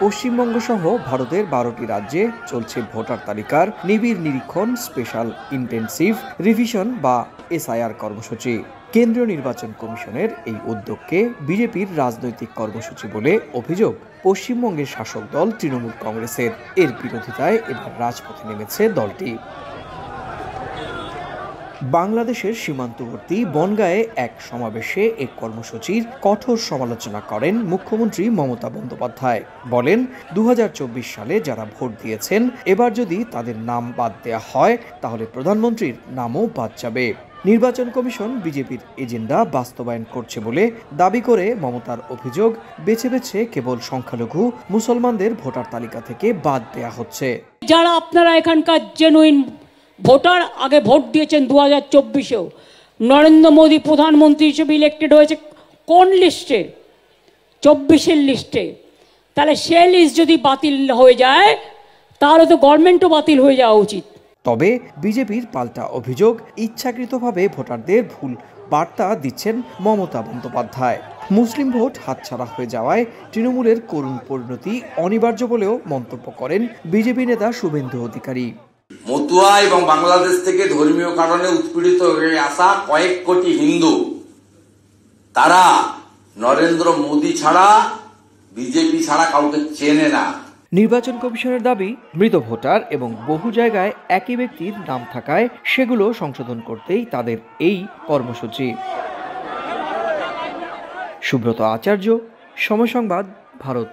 পশ্চিমবঙ্গ সহ ভারতের 12টি রাজ্যে চলছে ভোটার তালিকার নিবিড় নিরীক্ষণ, স্পেশাল ইন্টেনসিভ রিভিশন বা এসআইআর কর্মসূচি। কেন্দ্রীয় নির্বাচন কমিশনের এই উদ্যোগকে বিজেপির রাজনৈতিক কর্মসূচি বলে অভিযোগ পশ্চিমবঙ্গের শাসক দল তৃণমূল কংগ্রেসের। এর বিরোধিতায় এবার রাজপথে নেমেছে দলটি। বাংলাদেশের সীমান্তবর্তী বনগাঁয়ে এক সমাবেশে এই কর্মসূচির কঠোর সমালোচনা করেন মুখ্যমন্ত্রী মমতা বন্দ্যোপাধ্যায়। বলেন, 2024 সালে যারা ভোট দিয়েছেন, এবার যদি তাদের নাম বাদ দেওয়া হয় তাহলে প্রধানমন্ত্রীর নামও বাদ যাবে। নির্বাচন কমিশন বিজেপির এজেন্ডা বাস্তবায়ন করছে বলে দাবি করে মমতার অভিযোগ, বেছে বেছে কেবল সংখ্যালঘু মুসলমানদের ভোটার তালিকা থেকে বাদ দেওয়া হচ্ছে। যারা আপনারা এখানকার জেনুইন ভোটার, আগে ভোট দিয়েছেন 2024-এও, নরেন্দ্র মোদী প্রধানমন্ত্রী হিসেবে ইলেক্টেড হয়েছে কোন লিস্টে? 24-এর লিস্টে। তাহলে সে লিস্ট যদি বাতিল হয়ে যায় তাহলে তো গভর্নমেন্টও বাতিল হয়ে যাওয়া উচিত। তবে বিজেপির পাল্টা অভিযোগ, ইচ্ছাকৃতভাবে ভোটারদের ভুল বার্তা দিচ্ছেন মমতা বন্দ্যোপাধ্যায়। মুসলিম ভোট হাতছাড়া হয়ে যাওয়ায় তৃণমূলের করুণ পরিণতি অনিবার্য বলেও মন্তব্য করেন বিজেপি নেতা শুভেন্দু অধিকারী। মতুয়া এবং বাংলাদেশ থেকে ধর্মীয় কারণে উৎপীড়িত হয়ে আসা কয়েক কোটি হিন্দু, তারা নরেন্দ্র মোদী ছাড়া, বিজেপি ছাড়া কাউকে চেনে না। নির্বাচন কমিশনের দাবি, মৃত ভোটার এবং বহু জায়গায় একই ব্যক্তির নাম থাকায় সেগুলো সংশোধন করতেই তাদের এই কর্মসূচি। সুব্রত আচার্য, সময় সংবাদ, ভারত।